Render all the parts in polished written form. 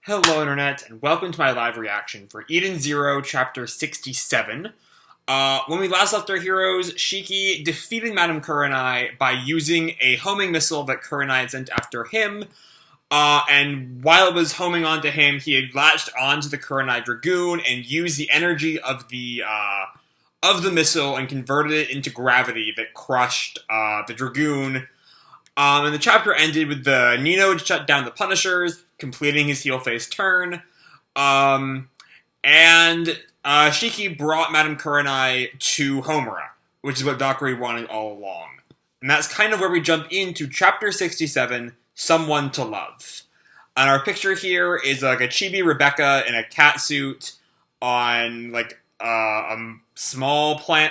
Hello, Internet, and welcome to my live reaction for Eden Zero, Chapter 67. When we last left our heroes, Shiki defeated Madame Kurenai by using a homing missile that Kurenai had sent after him, and while it was homing onto him, he had latched onto the Kurenai Dragoon and used the energy of the missile and converted it into gravity that crushed the Dragoon. And the chapter ended with the Nino to shut down the Punishers, completing his heel-face turn. And Shiki brought Madame Kurenai to Homura, which is what Valkyrie wanted all along. And that's kind of where we jump into Chapter 67, Someone to Love. And our picture here is like a chibi Rebecca in a cat suit on like a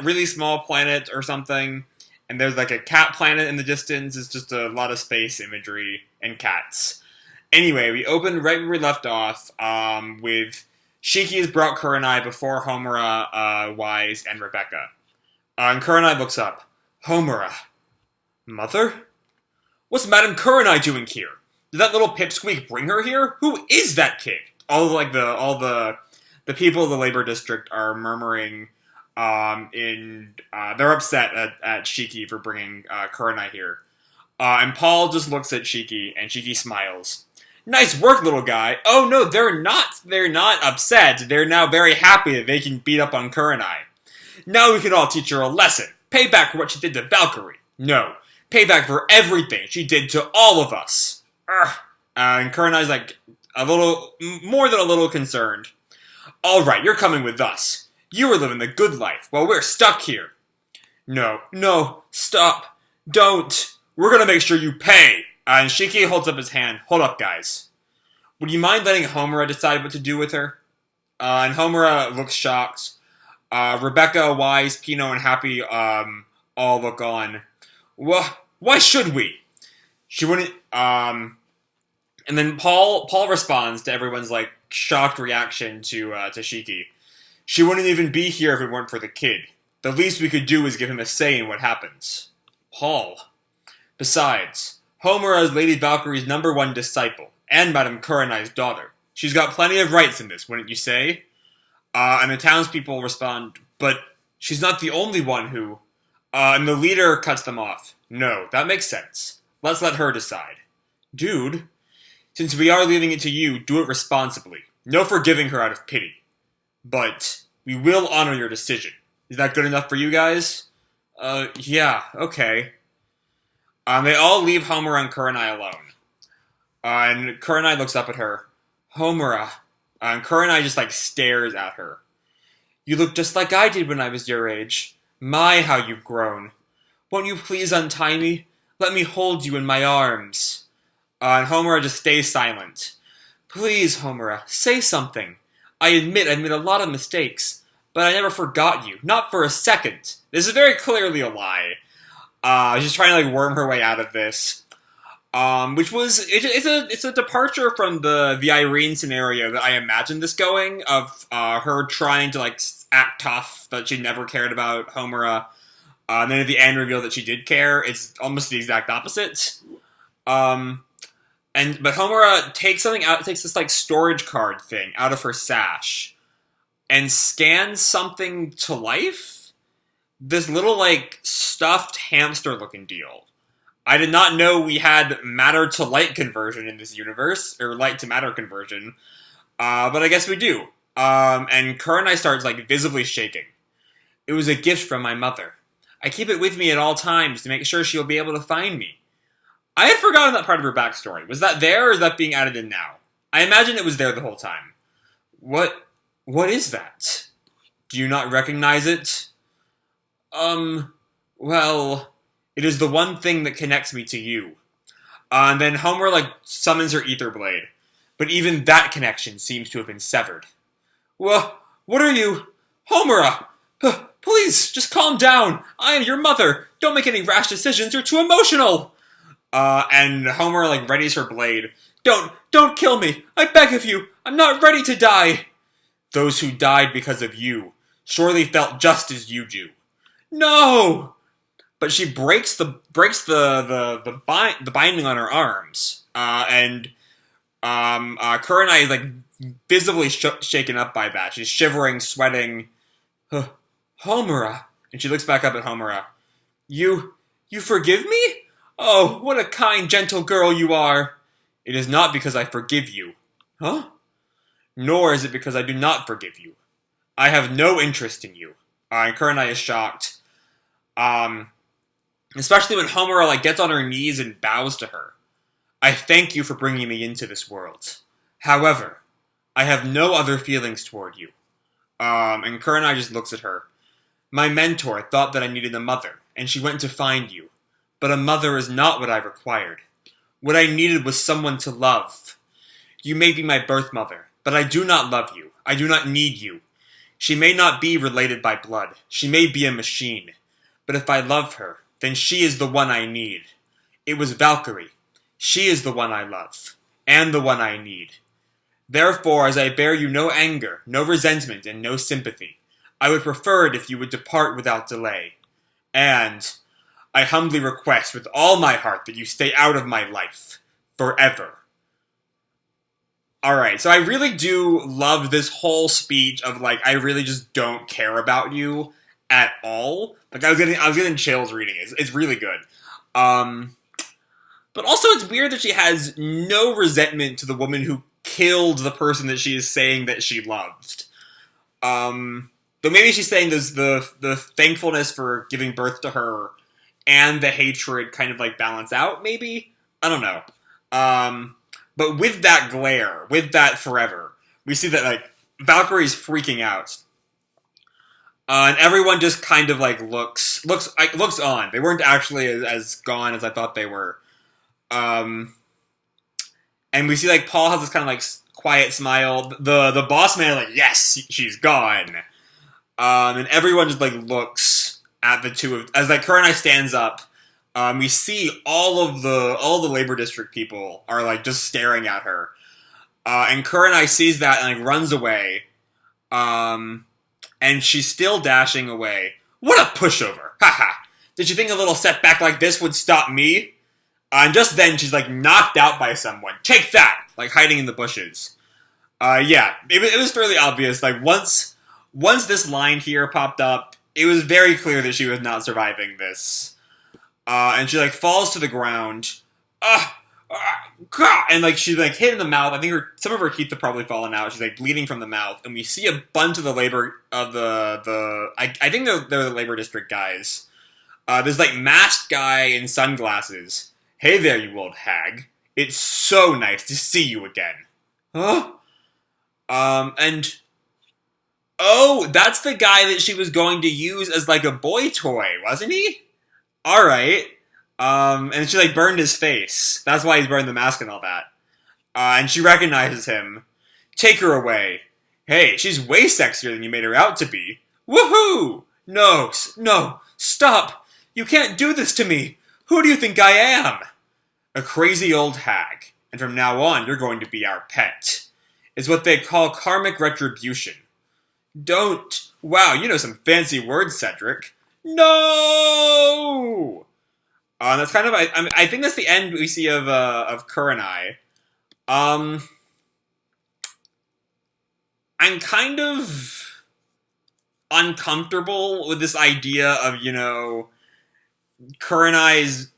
really small planet or something. And there's like a cat planet in the distance. It's just a lot of space imagery and cats. Anyway, we opened right where we left off with Shiki has brought Kurenai before Homura, Wise, and Rebecca. And Kurenai looks up. Homura. Mother? What's Madame Kurenai doing here? Did that little pipsqueak bring her here? Who is that kid? All the people of the labor district are murmuring. They're upset at Shiki for bringing Kurenai here. And Paul just looks at Shiki, and Shiki smiles. Nice work, little guy. Oh no, they're not upset. They're now very happy that they can beat up on Kurenai. Now we can all teach her a lesson. Pay back for what she did to Valkyrie. No, pay back for everything she did to all of us. And Kurenai's like a little, more than a little concerned. Alright, you're coming with us. You were living the good life, while we're stuck here. No, stop. Don't. We're gonna make sure you pay. And Shiki holds up his hand. Hold up, guys. Would you mind letting Homura decide what to do with her? And Homura looks shocked. Rebecca, Wise, Pino, and Happy all look on. Why should we? She wouldn't. And then Paul responds to everyone's like shocked reaction to Shiki. She wouldn't even be here if it weren't for the kid. The least we could do is give him a say in what happens. Paul. Besides, Homura is Lady Valkyrie's #1 disciple, and Madame Kurenai's daughter. She's got plenty of rights in this, wouldn't you say? And the townspeople respond, but she's not the only one who... and the leader cuts them off. No, that makes sense. Let's let her decide. Dude, since we are leaving it to you, do it responsibly. No forgiving her out of pity. But we will honor your decision. Is that good enough for you guys? Yeah, okay. They all leave Homura and Kurenai alone. And Kurenai looks up at her. Homura. And Kurenai just, like, stares at her. You look just like I did when I was your age. My, how you've grown. Won't you please untie me? Let me hold you in my arms. And Homura just stays silent. Please, Homura, say something. I admit I made a lot of mistakes, but I never forgot you. Not for a second. This is very clearly a lie. She's trying to like worm her way out of this, which was it's a departure from the Irene scenario that I imagined this going of her trying to like act tough, but she never cared about Homura. And then at the end revealed that she did care. It's almost the exact opposite. But Homura takes something out, takes this like storage card thing out of her sash, and scans something to life. This little, like, stuffed hamster-looking deal. I did not know we had matter-to-light conversion in this universe, or light-to-matter conversion, but I guess we do. And Kurenai starts, like, visibly shaking. It was a gift from my mother. I keep it with me at all times to make sure she'll be able to find me. I had forgotten that part of her backstory. Was that there, or is that being added in now? I imagine it was there the whole time. What is that? Do you not recognize it? Well, it is the one thing that connects me to you. And then Homura, like, summons her ether blade. But even that connection seems to have been severed. What are you? Homura! Please, just calm down. I am your mother. Don't make any rash decisions. You're too emotional. And Homura, like, readies her blade. Don't kill me. I beg of you. I'm not ready to die. Those who died because of you surely felt just as you do. No! But she breaks the binding on her arms, and Kurenai is like visibly shaken up by that. She's shivering, sweating. Homura. And she looks back up at Homura. You forgive me? Oh, what a kind, gentle girl you are. It is not because I forgive you. Huh? Nor is it because I do not forgive you. I have no interest in you. And Kurenai is shocked. Especially when Homura like gets on her knees and bows to her. I thank you for bringing me into this world. However, I have no other feelings toward you. And Kurenai just looks at her. My mentor thought that I needed a mother, and she went to find you. But a mother is not what I required. What I needed was someone to love. You may be my birth mother, but I do not love you. I do not need you. She may not be related by blood. She may be a machine. But if I love her, then she is the one I need. It was Valkyrie. She is the one I love, and the one I need. Therefore, as I bear you no anger, no resentment, and no sympathy, I would prefer it if you would depart without delay. And I humbly request with all my heart that you stay out of my life, forever. Alright, so I really do love this whole speech of, like, I really just don't care about you at all. Like, I was getting chills reading it. It's really good. But also it's weird that she has no resentment to the woman who killed the person that she is saying that she loved. Though maybe she's saying there's the thankfulness for giving birth to her and the hatred kind of like balance out, maybe? I don't know. But with that glare, with that forever, we see that like Valkyrie's freaking out. And everyone just kind of like looks on. They weren't actually as gone as I thought they were. And we see like Paul has this kind of like quiet smile. The boss man like, yes, she's gone. And everyone just like looks at the two of as like Kurenai stands up. We see all the labor district people are like just staring at her. And Kurenai sees that and like runs away. And she's still dashing away. What a pushover! Haha! Did you think a little setback like this would stop me? And just then, she's like knocked out by someone. Take that! Like hiding in the bushes. Yeah, it was fairly obvious. Like once this line here popped up, it was very clear that she was not surviving this. And she like falls to the ground. And like she's like hit in the mouth. I think some of her teeth have probably fallen out. She's like bleeding from the mouth, and we see a bunch of the labor of I think they're the labor district guys. There's like masked guy in sunglasses. Hey there, you old hag. It's so nice to see you again. Huh? And oh, that's the guy that she was going to use as like a boy toy, wasn't he? All right. And she like burned his face. That's why he's wearing the mask and all that. And she recognizes him. Take her away. Hey, she's way sexier than you made her out to be. Woohoo! No, stop! You can't do this to me! Who do you think I am? A crazy old hag. And from now on, you're going to be our pet. It's what they call karmic retribution. Don't. Wow, you know some fancy words, Cedric. No! That's kind of. I think that's the end we see of Kurenai. I'm kind of uncomfortable with this idea of Kurenai's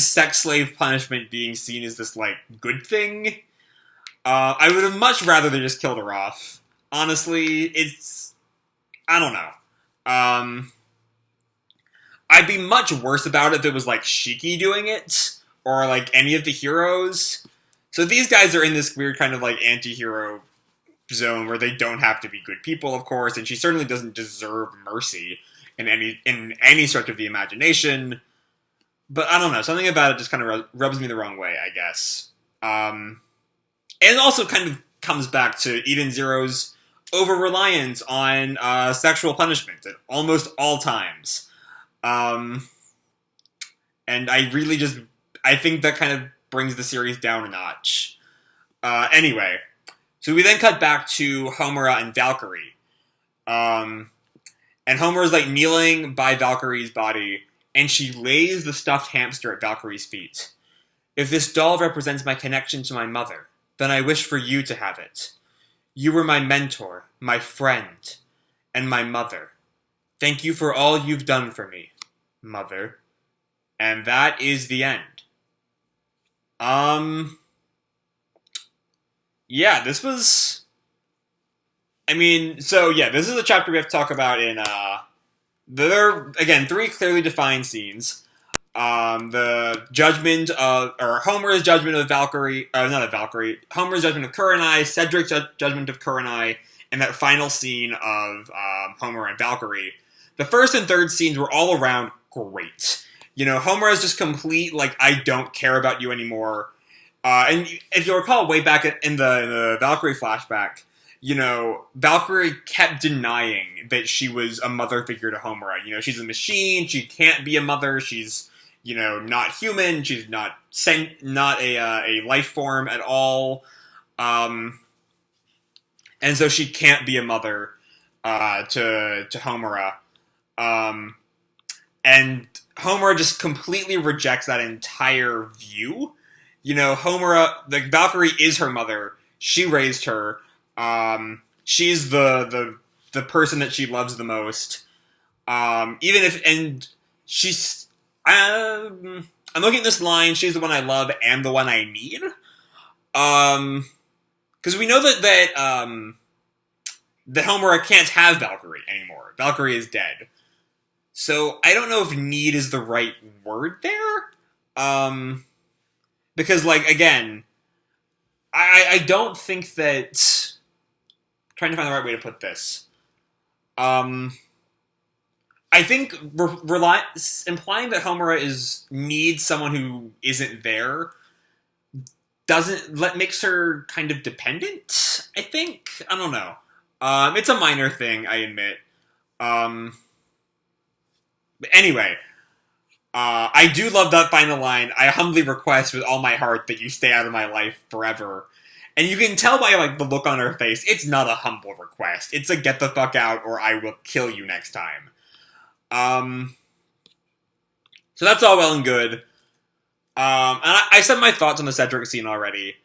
sex slave punishment being seen as this like good thing. I would have much rather they just killed her off. Honestly, I don't know. I'd be much worse about it if it was like Shiki doing it, or like any of the heroes. So these guys are in this weird kind of like anti-hero zone where they don't have to be good people, of course, and she certainly doesn't deserve mercy in any stretch of the imagination. But I don't know, something about it just kind of rubs me the wrong way, I guess. And it also kind of comes back to Eden Zero's over-reliance on sexual punishment at almost all times. And I think that kind of brings the series down a notch. Anyway, so we then cut back to Homura and Valkyrie. And Homura's like kneeling by Valkyrie's body, and she lays the stuffed hamster at Valkyrie's feet. If this doll represents my connection to my mother, then I wish for you to have it. You were my mentor, my friend, and my mother. Thank you for all you've done for me, mother. And that is the end. Yeah, this was... I mean, so yeah, this is a chapter we have to talk about in, there are, again, 3 clearly defined scenes. The judgment of, or Homura's judgment of Valkyrie, not of Valkyrie, Homura's judgment of Kurenai, Cedric's judgment of Kurenai, and that final scene of Homura and Valkyrie. The first and third scenes were all around great. You know, Homura's just complete, like, I don't care about you anymore. And if you'll recall, way back in the Valkyrie flashback, you know, Valkyrie kept denying that she was a mother figure to Homura. You know, she's a machine, she can't be a mother, she's, you know, not human, she's not a life form at all. And so she can't be a mother to Homura. And Homura just completely rejects that entire view. You know, Homura, like, Valkyrie is her mother. She raised her. She's the person that she loves the most. Even if, and she's, I'm looking at this line, she's the one I love and the one I need. Because we know that Homura can't have Valkyrie anymore. Valkyrie is dead. So I don't know if need is the right word there. Because, like, again, I don't think that... I'm trying to find the right way to put this. I think implying that Homura needs someone who isn't there makes her kind of dependent, I think? I don't know. It's a minor thing, I admit. But anyway... I do love that final line. I humbly request with all my heart that you stay out of my life forever. And you can tell by, like, the look on her face, it's not a humble request. It's a get the fuck out or I will kill you next time. So that's all well and good. And I said my thoughts on the Cedric scene already.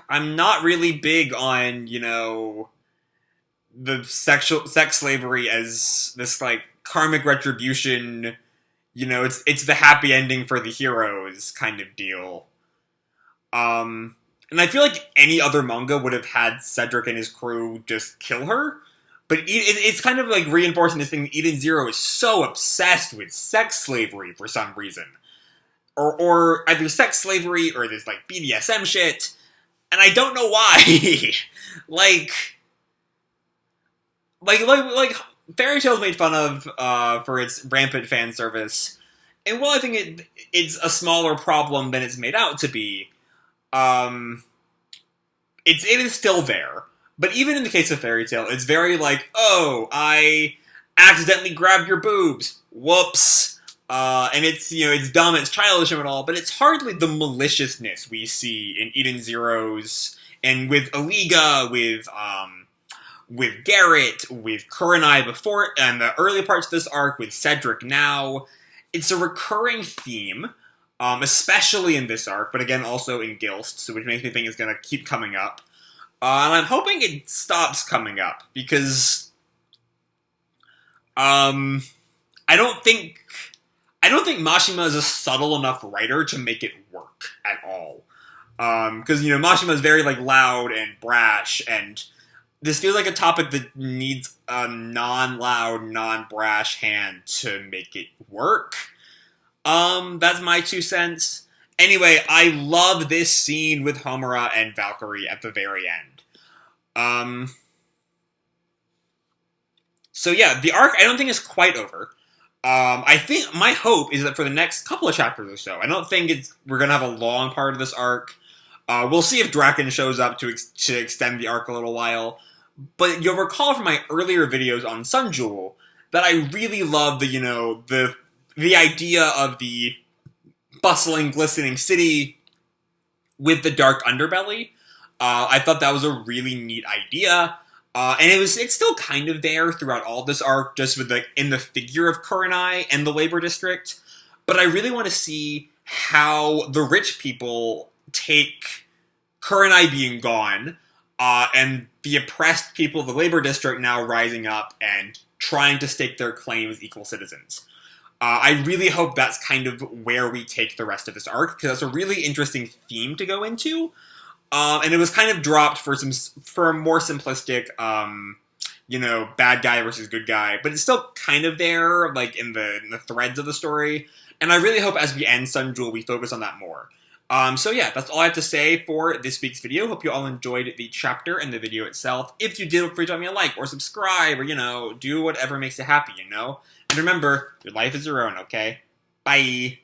I'm not really big on, you know, the sex slavery as this, like, karmic retribution... You know, it's the happy ending for the heroes kind of deal. And I feel like any other manga would have had Cedric and his crew just kill her. But it's kind of like reinforcing this thing that Eden Zero is so obsessed with sex slavery for some reason. Or either sex slavery or this, like, BDSM shit. And I don't know why. like... Fairy Tail's made fun of for its rampant fan service, and while I think it's a smaller problem than it's made out to be, it is still there. But even in the case of Fairy Tail, it's very like, oh, I accidentally grabbed your boobs, whoops, and it's, you know, it's dumb, it's childish and all, but it's hardly the maliciousness we see in Eden Zero's and with Aliga, with Garrett, with Kurenai before, and the early parts of this arc, with Cedric now. It's a recurring theme, especially in this arc, but again, also in Gilst, which makes me think it's going to keep coming up. And I'm hoping it stops coming up, because I don't think Mashima is a subtle enough writer to make it work at all. Because, you know, Mashima is very, like, loud and brash, and this feels like a topic that needs a non-loud, non-brash hand to make it work. That's my 2 cents. Anyway, I love this scene with Homura and Valkyrie at the very end. So yeah, the arc I don't think is quite over. I think my hope is that for the next couple of chapters or so, I don't think we're gonna have a long part of this arc. We'll see if Draken shows up to extend the arc a little while. But you'll recall from my earlier videos on Sun Jewel that I really love the idea of the bustling, glistening city with the dark underbelly. I thought that was a really neat idea. And it's still kind of there throughout all this arc, just with in the figure of Kurenai and the labor district. But I really want to see how the rich people take Kurenai being gone, and the oppressed people of the labor district now rising up and trying to stake their claim as equal citizens. I really hope that's kind of where we take the rest of this arc, because that's a really interesting theme to go into. And it was kind of dropped for a more simplistic, bad guy versus good guy, but it's still kind of there, like in the threads of the story. And I really hope as we end Sun Jewel, we focus on that more. So yeah, that's all I have to say for this week's video. Hope you all enjoyed the chapter and the video itself. If you did, feel free to drop me a like or subscribe or, do whatever makes you happy, And remember, your life is your own, okay? Bye!